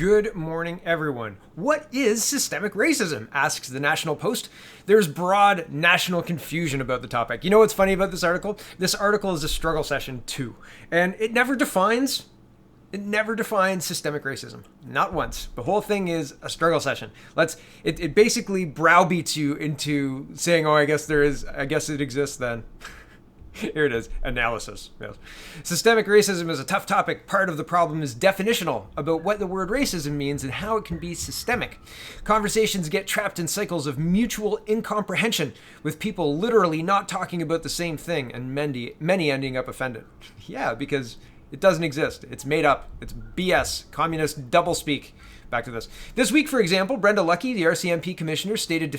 Good morning, everyone. What is systemic racism? Asks the National Post. There's broad national confusion about the topic. You know what's funny about this article? This article is a struggle session too, and it never defines systemic racism. Not once. The whole thing is a struggle session. It basically browbeats you into saying, "Oh, I guess it exists then." Here it is. Analysis. Yes. Systemic racism is a tough topic. Part of the problem is definitional about what the word racism means and how it can be systemic. Conversations get trapped in cycles of mutual incomprehension, with people literally not talking about the same thing and many ending up offended. Yeah, because it doesn't exist. It's made up. It's BS. Communist doublespeak. Back to this. This week, for example, Brenda Lucki, the RCMP commissioner, stated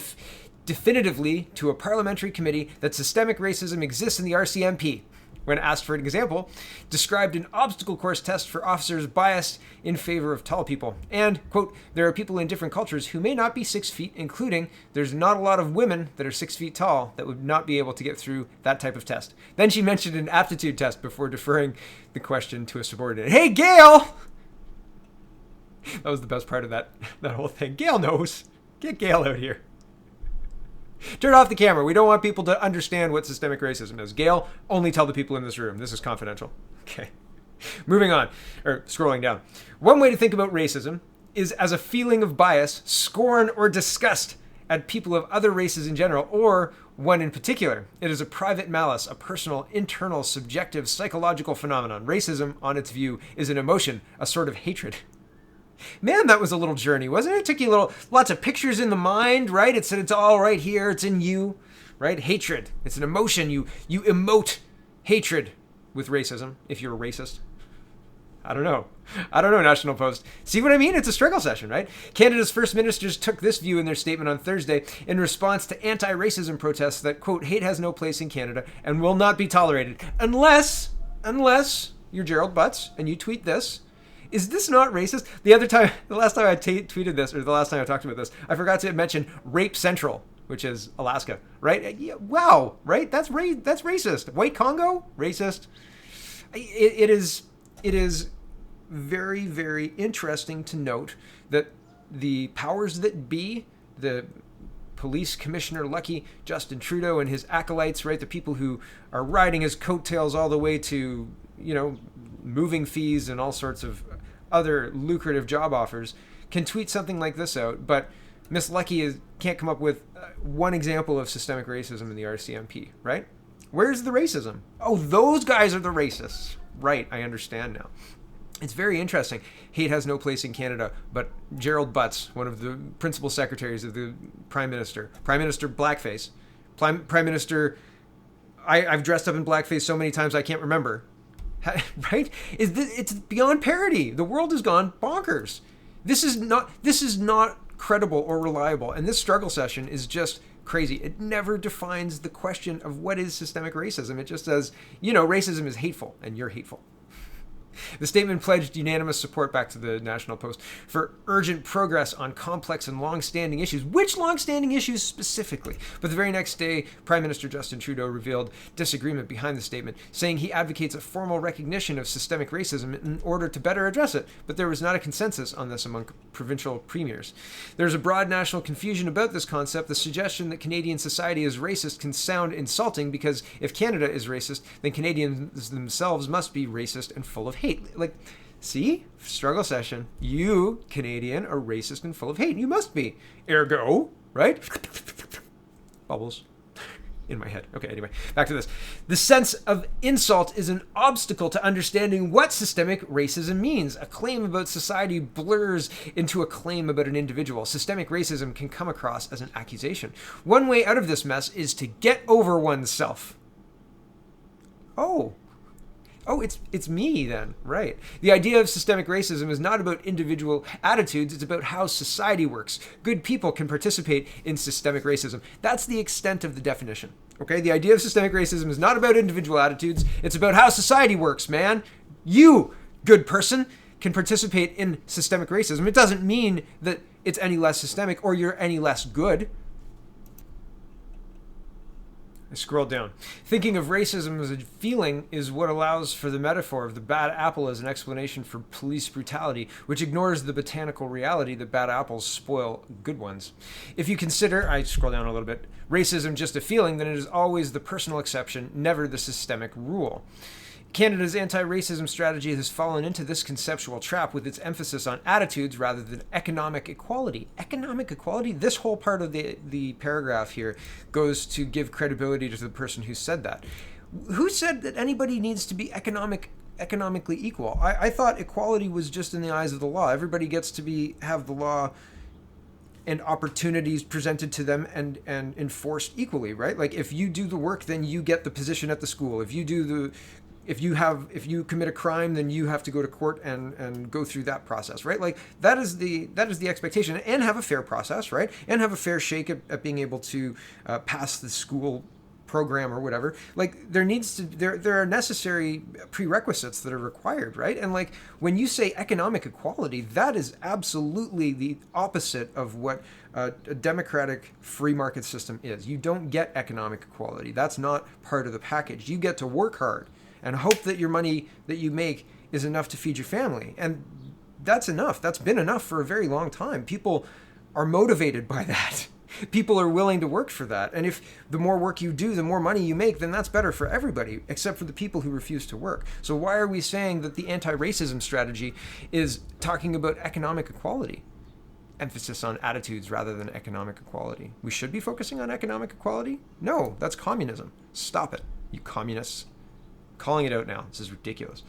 definitively to a parliamentary committee that systemic racism exists in the RCMP. When asked for an example, described an obstacle course test for officers biased in favor of tall people. And, quote, there are people in different cultures who may not be 6 feet, including there's not a lot of women that are 6 feet tall that would not be able to get through that type of test. Then she mentioned an aptitude test before deferring the question to a subordinate. Hey, Gail! That was the best part of that whole thing. Gail knows. Get Gail out here. Turn off the camera. We don't want people to understand what systemic racism is. Gail, only tell the people in this room. This is confidential. Okay. Moving on, or scrolling down. One way to think about racism is as a feeling of bias, scorn, or disgust at people of other races in general, or one in particular. It is a private malice, a personal, internal, subjective, psychological phenomenon. Racism, on its view, is an emotion, a sort of hatred. Man, that was a little journey, wasn't it? It took you lots of pictures in the mind, right? It said it's all right here. It's in you, right? Hatred. It's an emotion. You emote hatred with racism if you're a racist. I don't know, National Post. See what I mean? It's a struggle session, right? Canada's first ministers took this view in their statement on Thursday in response to anti-racism protests that, quote, hate has no place in Canada and will not be tolerated unless you're Gerald Butts and you tweet this. Is this not racist? The last time I tweeted this, or the last time I talked about this, I forgot to mention Rape Central, which is Alaska, right? Yeah, wow, right? That's racist. White Congo? Racist. It is very, very interesting to note that the powers that be, the Police Commissioner Lucki, Justin Trudeau, and his acolytes, right? The people who are riding his coattails all the way to, moving fees and all sorts of other lucrative job offers, can tweet something like this out, but Miss Lucki can't come up with one example of systemic racism in the RCMP, right? Where's the racism? Oh, those guys are the racists. Right, I understand now. It's very interesting. Hate has no place in Canada, but Gerald Butts, one of the principal secretaries of the Prime Minister Blackface, Prime Minister, I've dressed up in blackface so many times I can't remember. Right? It's beyond parody. The world has gone bonkers. This is not credible or reliable, and this struggle session is just crazy. It never defines the question of what is systemic racism. It just says, racism is hateful, and you're hateful. The statement pledged unanimous support, back to the National Post, for urgent progress on complex and long-standing issues. Which long-standing issues specifically? But the very next day, Prime Minister Justin Trudeau revealed disagreement behind the statement, saying he advocates a formal recognition of systemic racism in order to better address it. But there was not a consensus on this among provincial premiers. There's a broad national confusion about this concept. The suggestion that Canadian society is racist can sound insulting because if Canada is racist, then Canadians themselves must be racist and full of hate. Like, see? Struggle session. You, Canadian, are racist and full of hate. You must be. Ergo, right? Bubbles in my head. Okay, anyway, back to this. The sense of insult is an obstacle to understanding what systemic racism means. A claim about society blurs into a claim about an individual. Systemic racism can come across as an accusation. One way out of this mess is to get over oneself. Oh, it's me then, right? The idea of systemic racism is not about individual attitudes, it's about how society works. Good people can participate in systemic racism. That's the extent of the definition, okay? The idea of systemic racism is not about individual attitudes, it's about how society works, man. You, good person, can participate in systemic racism. It doesn't mean that it's any less systemic or you're any less good. I scroll down. Thinking of racism as a feeling is what allows for the metaphor of the bad apple as an explanation for police brutality, which ignores the botanical reality that bad apples spoil good ones. If you consider, I scroll down a little bit, racism just a feeling, then it is always the personal exception, never the systemic rule. Canada's anti-racism strategy has fallen into this conceptual trap with its emphasis on attitudes rather than economic equality. Economic equality? This whole part of the paragraph here goes to give credibility to the person who said that. Who said that anybody needs to be economically equal? I thought equality was just in the eyes of the law. Everybody gets to have the law and opportunities presented to them and enforced equally, right? Like if you do the work, then you get the position at the school. If you commit a crime, then you have to go to court and go through that process, right? Like that is the expectation, and have a fair process, right? And have a fair shake at being able to pass the school program or whatever. Like there are necessary prerequisites that are required, right? And like when you say economic equality, that is absolutely the opposite of what a democratic free market system is. You don't get economic equality. That's not part of the package. You get to work hard and hope that your money that you make is enough to feed your family. And that's enough. That's been enough for a very long time. People are motivated by that. People are willing to work for that. And if the more work you do, the more money you make, then that's better for everybody, except for the people who refuse to work. So why are we saying that the anti-racism strategy is talking about economic equality? Emphasis on attitudes rather than economic equality. We should be focusing on economic equality? No, that's communism. Stop it, you communists. Calling it out now. This is ridiculous.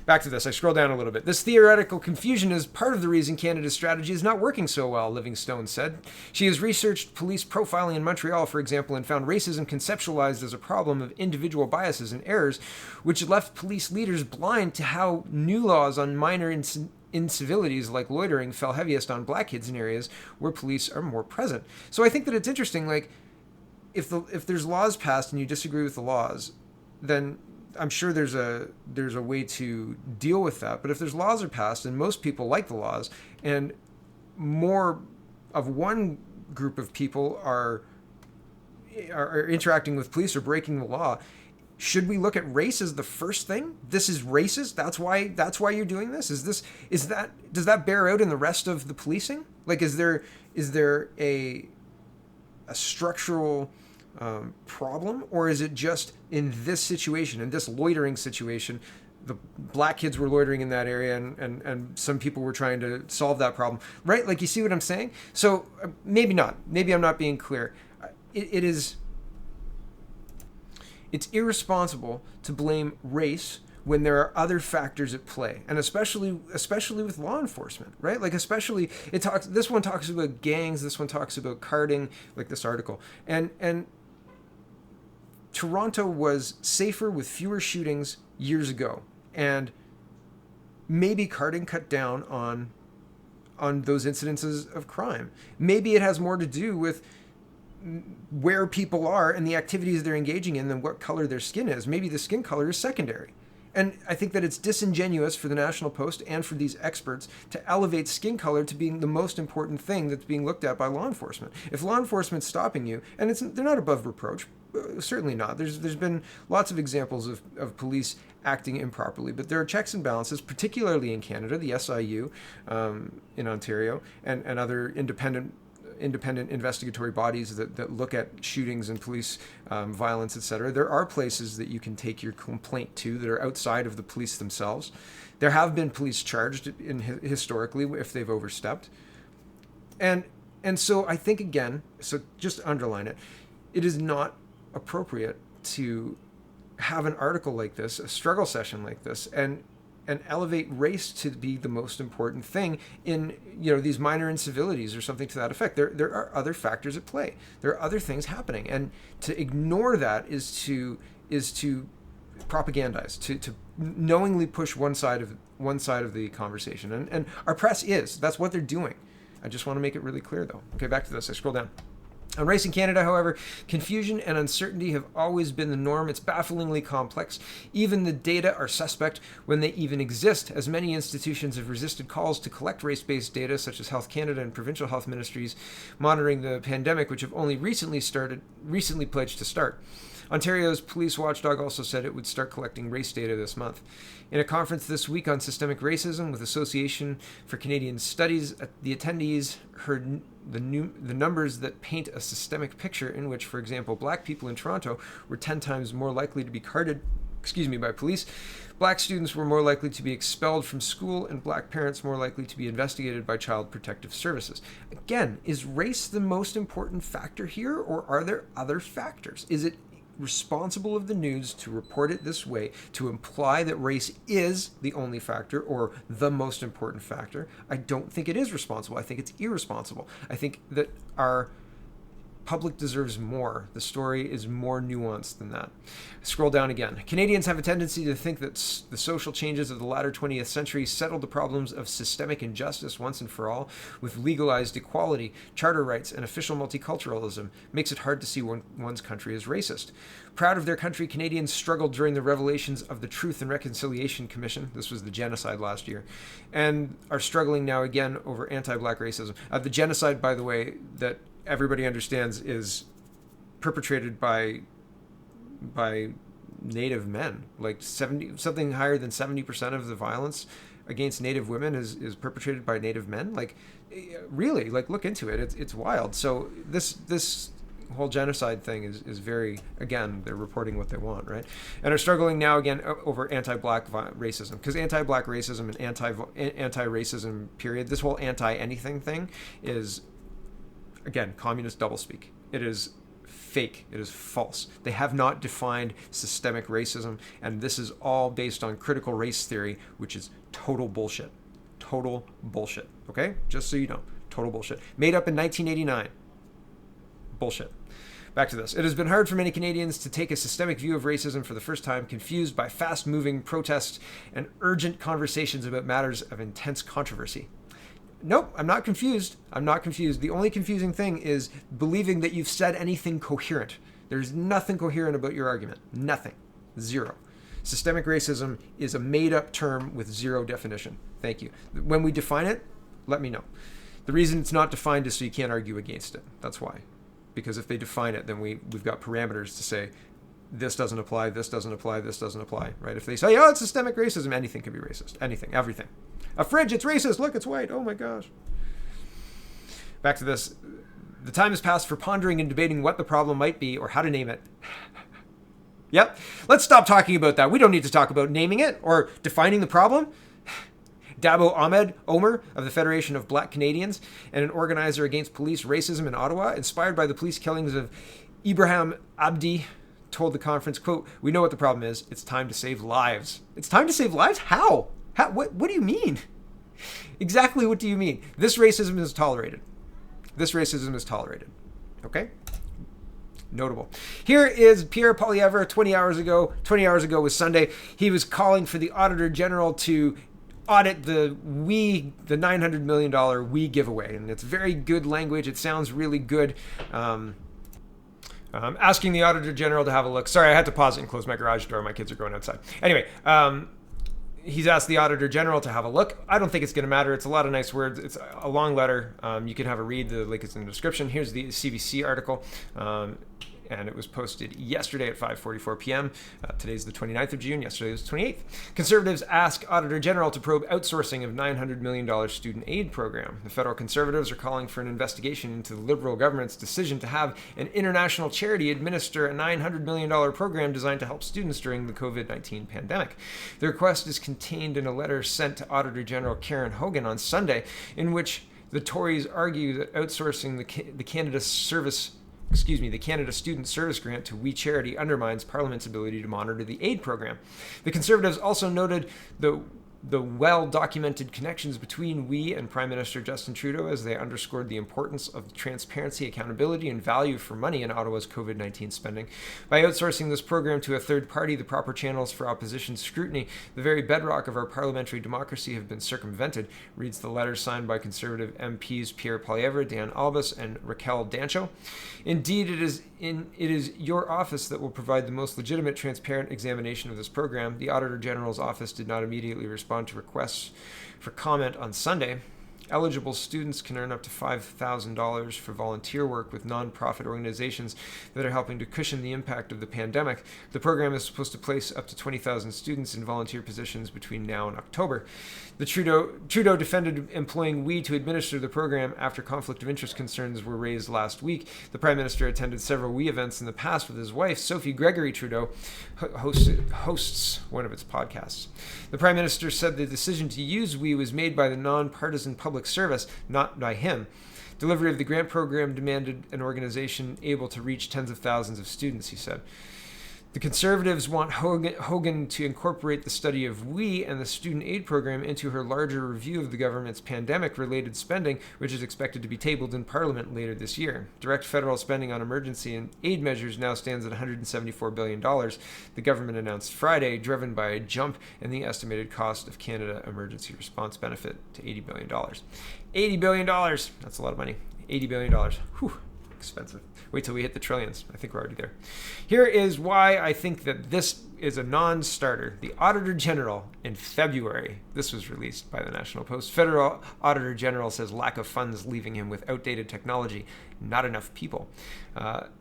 Back to this. I scroll down a little bit. This theoretical confusion is part of the reason Canada's strategy is not working so well, Livingstone said. She has researched police profiling in Montreal, for example, and found racism conceptualized as a problem of individual biases and errors, which left police leaders blind to how new laws on minor incivilities like loitering fell heaviest on black kids in areas where police are more present. So I think that it's interesting, like, if there's laws passed and you disagree with the laws, then I'm sure there's a way to deal with that. But if there's laws are passed and most people like the laws, and more of one group of people are interacting with police or breaking the law, should we look at race as the first thing? This is racist. That's why you're doing this. Does that bear out in the rest of the policing? Like, is there a structural problem, or is it just in this situation, in this loitering situation, the black kids were loitering in that area and some people were trying to solve that problem, right? Like, you see what I'm saying? So maybe not. Maybe I'm not being clear. It's irresponsible to blame race when there are other factors at play, and especially with law enforcement, right? Like, especially this one talks about gangs, this one talks about carding, like this article, and Toronto was safer with fewer shootings years ago, and maybe carding cut down on those incidences of crime. Maybe it has more to do with where people are and the activities they're engaging in than what color their skin is. Maybe the skin color is secondary. And I think that it's disingenuous for the National Post and for these experts to elevate skin color to being the most important thing that's being looked at by law enforcement. If law enforcement's stopping you, and they're not above reproach, certainly not. There's been lots of examples of police acting improperly, but there are checks and balances, particularly in Canada, the SIU in Ontario, and other independent investigatory bodies that look at shootings and police violence, etc. There are places that you can take your complaint to that are outside of the police themselves. There have been police charged historically if they've overstepped. And so I think, again, so just to underline it, it is not appropriate to have an article like this, a struggle session like this, and elevate race to be the most important thing in, these minor incivilities or something to that effect. There are other factors at play. There are other things happening, and to ignore that is to propagandize, to knowingly push one side of the conversation. And our press that's what they're doing. I just want to make it really clear, though. Okay, back to this. I scroll down. On race in Canada, however, confusion and uncertainty have always been the norm. It's bafflingly complex. Even the data are suspect when they even exist, as many institutions have resisted calls to collect race-based data, such as Health Canada and provincial health ministries monitoring the pandemic, which have only recently pledged to start. Ontario's police watchdog also said it would start collecting race data this month. In a conference this week on systemic racism with Association for Canadian Studies, the attendees heard the numbers that paint a systemic picture in which, for example, black people in Toronto were 10 times more likely to be carded by police, black students were more likely to be expelled from school, and black parents more likely to be investigated by Child Protective Services. Again, is race the most important factor here, or are there other factors? Is it responsible of the news to report it this way, to imply that race is the only factor or the most important factor? I don't think it is responsible. I think it's irresponsible. I think that our public deserves more. The story is more nuanced than that. Scroll down again. Canadians have a tendency to think that the social changes of the latter 20th century settled the problems of systemic injustice once and for all, with legalized equality, charter rights, and official multiculturalism. Makes it hard to see one's country as racist. Proud of their country, Canadians struggled during the revelations of the Truth and Reconciliation Commission. This was the genocide last year, and are struggling now again over anti-black racism. The genocide, by the way, that everybody understands is perpetrated by Native men. Like something higher than 70% of the violence against Native women is perpetrated by Native men. Like, really, like, look into it. It's wild. So this whole genocide thing is very, again, they're reporting what they want, right? And are struggling now again over anti-black racism, because anti-black racism and anti-racism period, this whole anti-anything thing is, again, communist doublespeak. It is fake. It is false. They have not defined systemic racism, and this is all based on critical race theory, which is total bullshit. Total bullshit. Okay? Just so you know. Total bullshit. Made up in 1989. Bullshit. Back to this. It has been hard for many Canadians to take a systemic view of racism for the first time, confused by fast-moving protests and urgent conversations about matters of intense controversy. Nope, I'm not confused. I'm not confused. The only confusing thing is believing that you've said anything coherent. There's nothing coherent about your argument. Nothing. Zero. Systemic racism is a made-up term with zero definition. Thank you. When we define it, let me know. The reason it's not defined is so you can't argue against it. That's why. Because if they define it, then we've got parameters to say, this doesn't apply, this doesn't apply, this doesn't apply, right? If they say, oh, it's systemic racism, anything can be racist. Anything, everything. A fridge, it's racist. Look, it's white. Oh my gosh. Back to this. The time has passed for pondering and debating what the problem might be or how to name it. Yep. Let's stop talking about that. We don't need to talk about naming it or defining the problem. Dabo Ahmed Omer of the Federation of Black Canadians and an organizer against police racism in Ottawa, inspired by the police killings of Ibrahim Abdi, told the conference, quote, "We know what the problem is. It's time to save lives." It's time to save lives? How? What do you mean? Exactly what do you mean? This racism is tolerated. This racism is tolerated. Okay? Notable. Here is Pierre 20 hours ago. 20 hours ago was Sunday. He was calling for the Auditor General to audit the $900 million we giveaway. And it's very good language. It sounds really good. Asking the Auditor General to have a look. Sorry, I had to pause it and close my garage door. My kids are going outside. Anyway, he's asked the Auditor General to have a look. I don't think it's going to matter. It's a lot of nice words. It's a long letter. You can have a read. The link is in the description. Here's the CBC article. And it was posted yesterday at 5:44 p.m. Today's the 29th of June. Yesterday was the 28th. Conservatives ask Auditor General to probe outsourcing of $900 million student aid program. The federal Conservatives are calling for an investigation into the Liberal government's decision to have an international charity administer a $900 million program designed to help students during the COVID-19 pandemic. The request is contained in a letter sent to Auditor General Karen Hogan on Sunday, in which the Tories argue that outsourcing the Canada Student Service Grant to We Charity undermines Parliament's ability to monitor the aid program. The Conservatives also noted the well-documented connections between We and Prime Minister Justin Trudeau as they underscored the importance of transparency, accountability, and value for money in Ottawa's COVID-19 spending. By outsourcing this program to a third party, the proper channels for opposition scrutiny, the very bedrock of our parliamentary democracy, have been circumvented, reads the letter signed by Conservative MPs Pierre, Dan Albus, and Raquel Dancho. Indeed, it is your office that will provide the most legitimate, transparent examination of this program. The Auditor General's office did not immediately respond to requests for comment on Sunday. Eligible students can earn up to $5,000 for volunteer work with nonprofit organizations that are helping to cushion the impact of the pandemic. The program is supposed to place up to 20,000 students in volunteer positions between now and October. The Trudeau defended employing We to administer the program after conflict of interest concerns were raised last week. The Prime Minister attended several We events in the past with his wife, Sophie Gregory Trudeau, hosts one of its podcasts. The Prime Minister said the decision to use We was made by the non-partisan public service, not by him. Delivery of the grant program demanded an organization able to reach tens of thousands of students, he said. The Conservatives want Hogan to incorporate the study of We and the student aid program into her larger review of the government's pandemic-related spending, which is expected to be tabled in Parliament later this year. Direct federal spending on emergency and aid measures now stands at $174 billion, the government announced Friday, driven by a jump in the estimated cost of Canada Emergency Response Benefit to $80 billion. $80 billion! That's a lot of money. $80 billion. Whew. Expensive. Wait till we hit the trillions. I think we're already there. Here is why I think that this is a non-starter. The Auditor General in February, this was released by the National Post, Federal Auditor General says lack of funds leaving him with outdated technology, not enough people.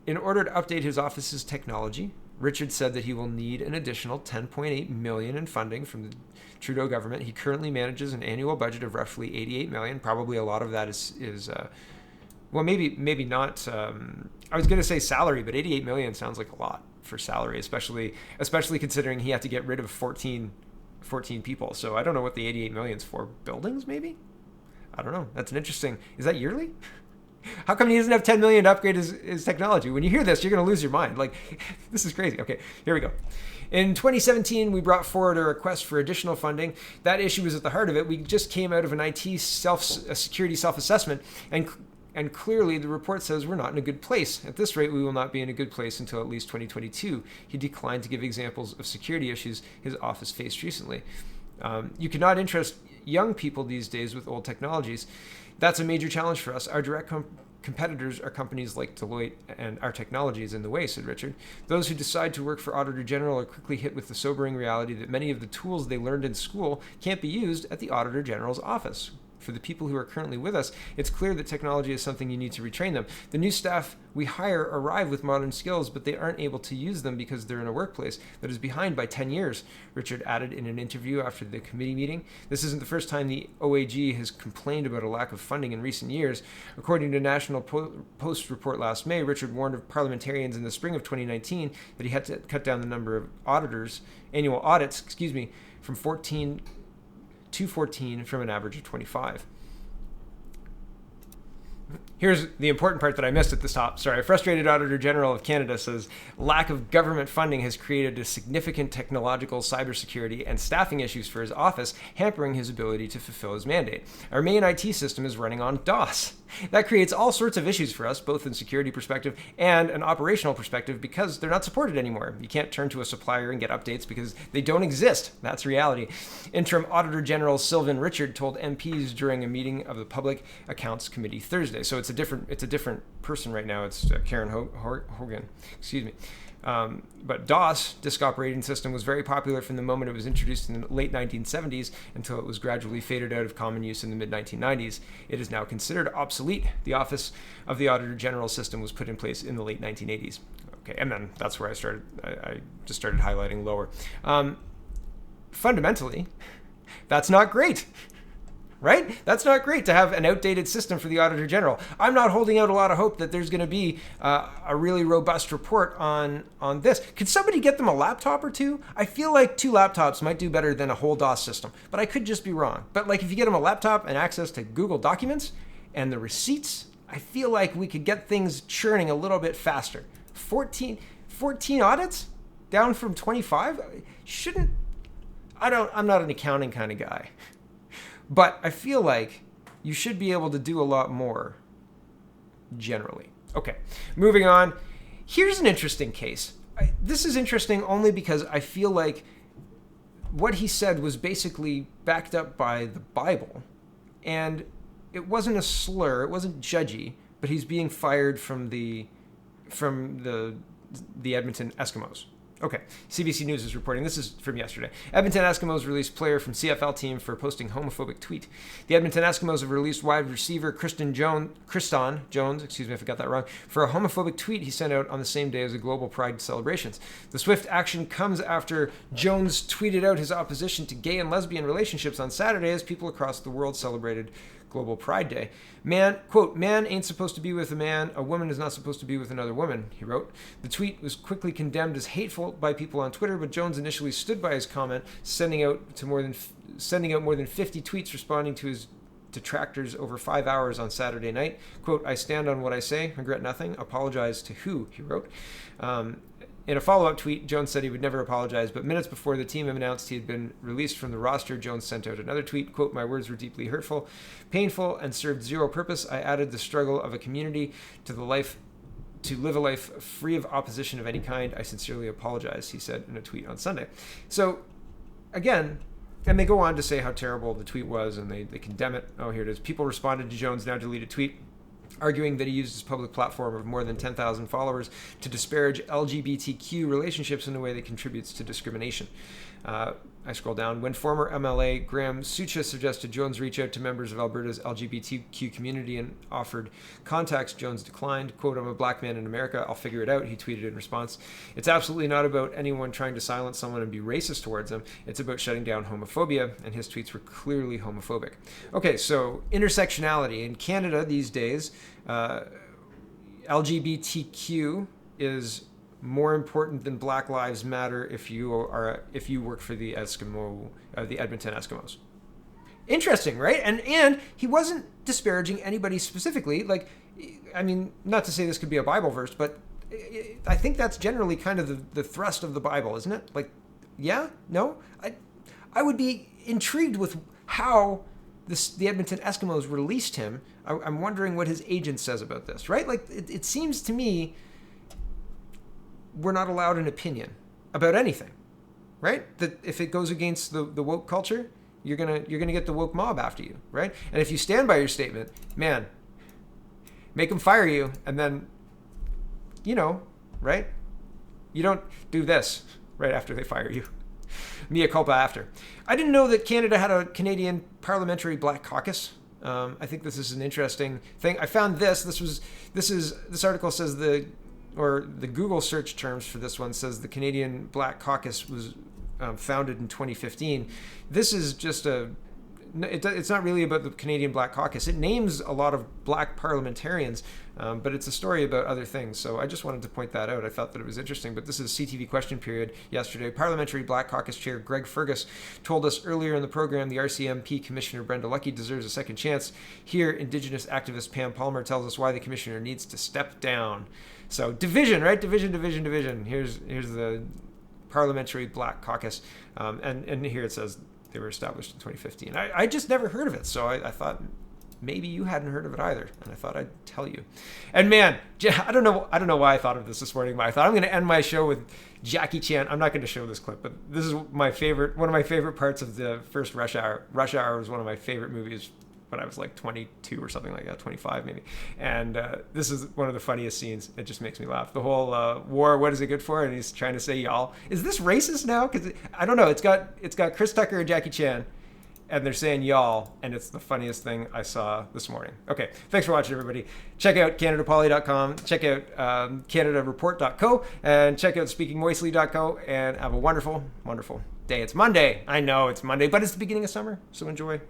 In order to update his office's technology, Richard said that he will need an additional $10.8 million in funding from the Trudeau government. He currently manages an annual budget of roughly $88 million. Probably a lot of that is well, maybe not. I was going to say salary, but $88 million sounds like a lot for salary, especially considering he had to get rid of 14 people. So I don't know what the $88 million is for. Buildings, maybe? I don't know. That's an interesting. Is that yearly? How come he doesn't have $10 million to upgrade his technology? When you hear this, you're going to lose your mind. Like, this is crazy. Okay, here we go. In 2017, we brought forward a request for additional funding. That issue was at the heart of it. We just came out of an IT security self-assessment, and clearly, the report says we're not in a good place. At this rate, we will not be in a good place until at least 2022. He declined to give examples of security issues his office faced recently. You cannot interest young people these days with old technologies. That's a major challenge for us. Our direct competitors are companies like Deloitte, and our technology is in the way, said Richard. Those who decide to work for Auditor General are quickly hit with the sobering reality that many of the tools they learned in school can't be used at the Auditor General's office. For the people who are currently with us, it's clear that technology is something you need to retrain them. The new staff we hire arrive with modern skills, but they aren't able to use them because they're in a workplace that is behind by 10 years, Richard added in an interview after the committee meeting. This isn't the first time the OAG has complained about a lack of funding in recent years. According to National Post report last May, Richard warned of parliamentarians in the spring of 2019 that he had to cut down the number of annual audits, from 14 from an average of 25. Here's the important part that I missed at the top. Sorry. Frustrated Auditor General of Canada says lack of government funding has created a significant technological, cybersecurity, and staffing issues for his office, hampering his ability to fulfill his mandate. Our main IT system is running on DOS. That creates all sorts of issues for us, both in security perspective and an operational perspective, because they're not supported anymore. You can't turn to a supplier and get updates because they don't exist. That's reality. Interim Auditor General Sylvan Richard told MPs during a meeting of the Public Accounts Committee Thursday. So it's a different person right now. It's Karen Hogan. But DOS, Disk Operating System, was very popular from the moment it was introduced in the late 1970s until it was gradually faded out of common use in the mid-1990s. It is now considered obsolete. The Office of the Auditor General system was put in place in the late 1980s. Okay, and then that's where I started. I just started highlighting lower. Fundamentally, that's not great. Right? That's not great to have an outdated system for the Auditor General. I'm not holding out a lot of hope that there's going to be a really robust report on this. Could somebody get them a laptop or two? I feel like 2 laptops might do better than a whole DOS system, but I could just be wrong. But like if you get them a laptop and access to Google Documents and the receipts, I feel like we could get things churning a little bit faster. 14 audits? Down from 25? I'm not an accounting kind of guy. But I feel like you should be able to do a lot more generally. Okay, moving on. Here's an interesting case. This is interesting only because I feel like what he said was basically backed up by the Bible. And it wasn't a slur, it wasn't judgy, but he's being fired from the Edmonton Eskimos. Okay, CBC News is reporting. This is from yesterday. Edmonton Eskimos released player from CFL team for posting homophobic tweet. The Edmonton Eskimos have released wide receiver Kriston Jones, excuse me if I got that wrong, for a homophobic tweet he sent out on the same day as the global Pride celebrations. The swift action comes after Jones tweeted out his opposition to gay and lesbian relationships on Saturday as people across the world celebrated Global Pride Day. Man, quote, man ain't supposed to be with a man, a woman is not supposed to be with another woman, he wrote. The tweet was quickly condemned as hateful by people on Twitter, but Jones initially stood by his comment, sending out more than 50 tweets responding to his detractors over 5 hours on Saturday night. Quote, I stand on what I say, regret nothing, apologize to who, he wrote. In a follow-up tweet, Jones said he would never apologize, but minutes before the team announced he had been released from the roster, Jones sent out another tweet, quote, my words were deeply hurtful, painful, and served zero purpose. I added the struggle of a community to live a life free of opposition of any kind. I sincerely apologize, he said in a tweet on Sunday. So, again, and they go on to say how terrible the tweet was, and they condemn it. Oh, here it is. People responded to Jones' now deleted tweet, arguing that he used his public platform of more than 10,000 followers to disparage LGBTQ relationships in a way that contributes to discrimination. I scroll down. When former MLA Graham Sucha suggested Jones reach out to members of Alberta's LGBTQ community and offered contacts, Jones declined. Quote, I'm a black man in America. I'll figure it out, he tweeted in response. It's absolutely not about anyone trying to silence someone and be racist towards them. It's about shutting down homophobia, and his tweets were clearly homophobic. Okay, so intersectionality. In Canada these days, LGBTQ is more important than Black Lives Matter if you work for the the Edmonton Eskimos. Interesting, right? And he wasn't disparaging anybody specifically. Like, I mean, not to say this could be a Bible verse, but I think that's generally kind of the thrust of the Bible, isn't it? Like, yeah, no, I would be intrigued with how the Edmonton Eskimos released him. I'm wondering what his agent says about this, right? Like, it seems to me we're not allowed an opinion about anything, right? That if it goes against the woke culture, you're gonna get the woke mob after you, right? And if you stand by your statement, man, make them fire you, and then, right? You don't do this right after they fire you. Mea culpa after. I didn't know that Canada had a Canadian Parliamentary Black Caucus. I think this is an interesting thing. I found this. This article says the Google search terms for this one says the Canadian Black Caucus was founded in 2015. This is just it's not really about the Canadian Black Caucus. It names a lot of black parliamentarians, but it's a story about other things. So I just wanted to point that out. I thought that it was interesting. But this is CTV question period yesterday. Parliamentary Black Caucus Chair Greg Fergus told us earlier in the program the RCMP Commissioner Brenda Lucki deserves a second chance. Here, Indigenous activist Pam Palmer tells us why the Commissioner needs to step down. So division, right? Division. Here's the Parliamentary Black Caucus. And here it says they were established in 2015. I just never heard of it, so I thought maybe you hadn't heard of it either, and I thought I'd tell you. And man, I don't know why I thought of this morning, but I thought I'm going to end my show with Jackie Chan. I'm not going to show this clip, but this is one of my favorite parts of the first Rush Hour. Rush Hour was one of my favorite movies when I was like 22 or something like that, 25 maybe. And this is one of the funniest scenes. It just makes me laugh. The whole war, what is it good for? And he's trying to say y'all. Is this racist now? Because I don't know. It's got Chris Tucker and Jackie Chan, and they're saying y'all, and it's the funniest thing I saw this morning. Okay, thanks for watching, everybody. Check out CanadaPoly.com, check out CanadaReport.co, and check out SpeakingMoistly.co, and have a wonderful, wonderful day. It's Monday. I know it's Monday, but it's the beginning of summer, so enjoy.